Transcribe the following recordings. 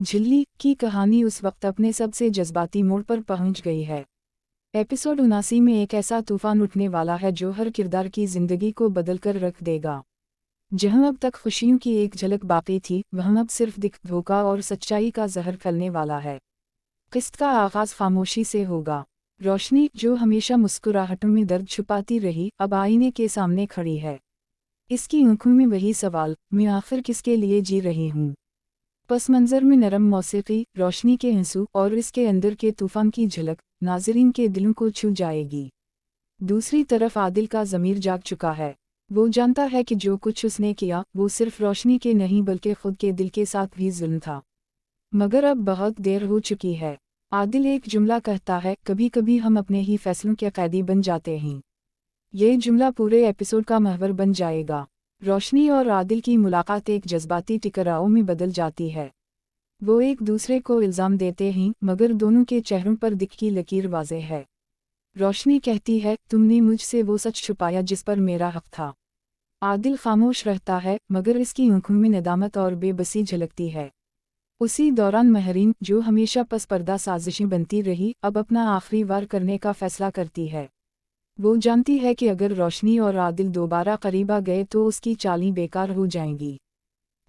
झिल्ली की कहानी उस वक्त अपने सबसे जज्बाती मोड़ पर पहुंच गई है। एपिसोड 79 में एक ऐसा तूफान उठने वाला है जो हर किरदार की जिंदगी को बदलकर रख देगा। जहां अब तक खुशियों की एक झलक बाकी थी, वहां अब सिर्फ दिख, धोखा और सच्चाई का जहर फैलने वाला है। किस्त का आगाज खामोशी से होगा। रोशनी, जो हमेशा मुस्कुराहटों में दर्द छुपाती रही, अब आईने के सामने खड़ी है। इसकी आंखों में वही सवाल, मैं आखिर किसके लिए जी रही हूँ। पस मंजर में नरम मौसीकी, रोशनी के आंसू और इसके अंदर के तूफान की झलक नाज़रीन के दिलों को छू जाएगी। दूसरी तरफ आदिल का ज़मीर जाग चुका है। वो जानता है कि जो कुछ उसने किया वो सिर्फ रोशनी के नहीं बल्कि खुद के दिल के साथ भी जुल्म था। मगर अब बहुत देर हो चुकी है। आदिल एक जुमला कहता है, कभी कभी हम अपने ही फैसलों के कैदी बन जाते हैं। ये जुमला पूरे एपिसोड का महवर बन जाएगा। रोशनी और आदिल की मुलाकात एक जज्बाती टकराव में बदल जाती है। वो एक दूसरे को इल्ज़ाम देते हैं, मगर दोनों के चेहरों पर दिख की लकीर वाज़ेह है। रोशनी कहती है, तुमने मुझसे वो सच छुपाया जिस पर मेरा हक था। आदिल खामोश रहता है, मगर इसकी आंखों में नदामत और बेबसी झलकती है। उसी दौरान महरीन, जो हमेशा पस पर्दा साजिशें बनती रही, अब अपना आखिरी वार करने का फैसला करती है। वो जानती है कि अगर रोशनी और आदिल दोबारा करीब आ गए तो उसकी चालें बेकार हो जाएंगी।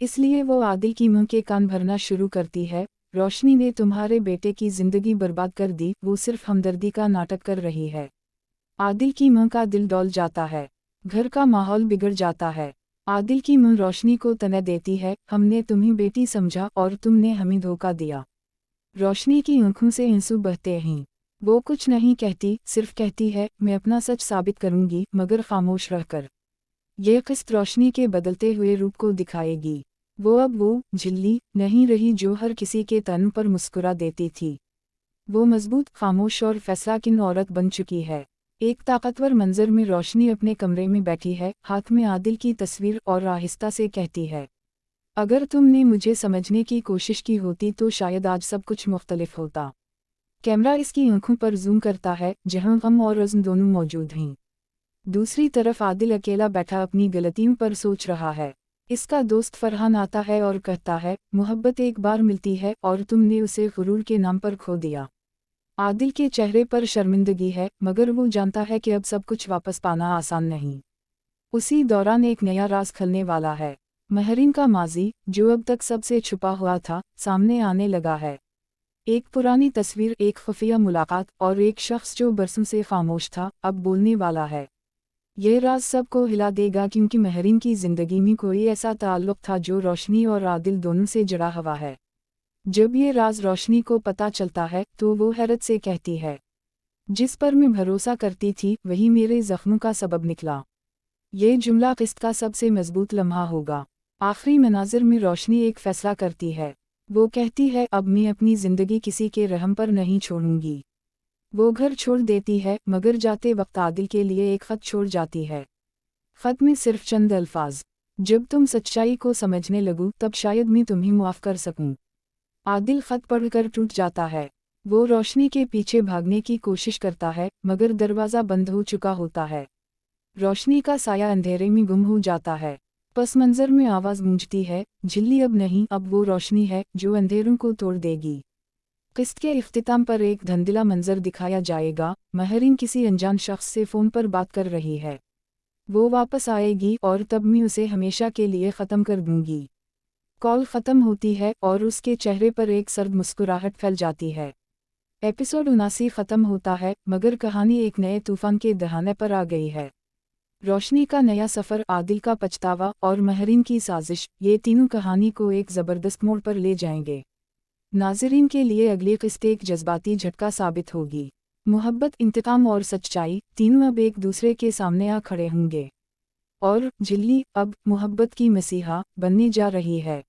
इसलिए वो आदिल की मुंह के कान भरना शुरू करती है, रोशनी ने तुम्हारे बेटे की जिंदगी बर्बाद कर दी, वो सिर्फ हमदर्दी का नाटक कर रही है। आदिल की मां का दिल डोल जाता है। घर का माहौल बिगड़ जाता है। आदिल की मां रोशनी को तना देती है, हमने तुम्हें बेटी समझा और तुमने हमें धोखा दिया। रोशनी की आंखों से आंसू बहते हैं। वो कुछ नहीं कहती, सिर्फ कहती है, मैं अपना सच साबित करूंगी, मगर खामोश रहकर। ये किस्त रोशनी के बदलते हुए रूप को दिखाएगी। वो अब वो झिल्ली नहीं रही जो हर किसी के तन पर मुस्कुरा देती थी। वो मजबूत, खामोश और फैसलाकिन औरत बन चुकी है। एक ताकतवर मंजर में रोशनी अपने कमरे में बैठी है, हाथ में आदिल की तस्वीर, और आहिस्ता से कहती है, अगर तुमने मुझे समझने की कोशिश की होती तो शायद आज सब कुछ मुख्तलिफ होता। कैमरा इसकी आंखों पर जूम करता है, जहां गम और रज़्म दोनों मौजूद हैं। दूसरी तरफ आदिल अकेला बैठा अपनी गलतियों पर सोच रहा है। इसका दोस्त फरहान आता है और कहता है, मोहब्बत एक बार मिलती है और तुमने उसे गुरूर के नाम पर खो दिया। आदिल के चेहरे पर शर्मिंदगी है, मगर वो जानता है कि अब सब कुछ वापस पाना आसान नहीं। उसी दौरान एक नया राज खलने वाला है। महरीन का माजी, जो अब तक सबसे छुपा हुआ था, सामने आने लगा है। एक पुरानी तस्वीर, एक खुफिया मुलाकात और एक शख्स जो बरसों से खामोश था, अब बोलने वाला है। ये राज सबको हिला देगा, क्योंकि महरीन की जिंदगी में कोई ऐसा ताल्लुक था जो रोशनी और आदिल दोनों से जुड़ा हुआ है। जब ये राज रोशनी को पता चलता है तो वो हैरत से कहती है, जिस पर मैं भरोसा करती थी वही मेरे जख्मों का सबब निकला। ये जुमला किस्त का सबसे मजबूत लम्हा होगा। आखिरी मनाजिर में रोशनी एक फैसला करती है। वो कहती है, अब मैं अपनी जिंदगी किसी के रहम पर नहीं छोड़ूंगी। वो घर छोड़ देती है, मगर जाते वक्त आदिल के लिए एक खत छोड़ जाती है। खत में सिर्फ चंद अल्फाज, जब तुम सच्चाई को समझने लगो तब शायद मैं तुम्हें माफ कर सकूं। आदिल खत पढ़कर टूट जाता है। वो रोशनी के पीछे भागने की कोशिश करता है, मगर दरवाज़ा बंद हो चुका होता है। रोशनी का साया अंधेरे में गुम हो जाता है। पस मंजर में आवाज़ गूंजती है, झिल्ली अब नहीं, अब वो रोशनी है जो अंधेरों को तोड़ देगी। किस्त के इख्तिताम पर एक धंधला मंजर दिखाया जाएगा। महरीन किसी अनजान शख्स से फ़ोन पर बात कर रही है। वो वापस आएगी और तब मैं उसे हमेशा के लिए ख़त्म कर दूंगी। कॉल ख़त्म होती है और उसके चेहरे पर एक सर्द मुस्कुराहट फैल जाती है। एपिसोड 79 ख़त्म होता है, मगर कहानी एक नए तूफान के दहाने पर आ गई है। रोशनी का नया सफ़र, आदिल का पछतावा और महरीन की साजिश, ये तीनों कहानी को एक ज़बरदस्त मोड़ पर ले जाएंगे। नाज़रीन के लिए अगली किस्त एक जज्बाती झटका साबित होगी। मोहब्बत, इंतकाम और सच्चाई, तीनों अब एक दूसरे के सामने आ खड़े होंगे। और झिल्ली अब मोहब्बत की मसीहा बनने जा रही है।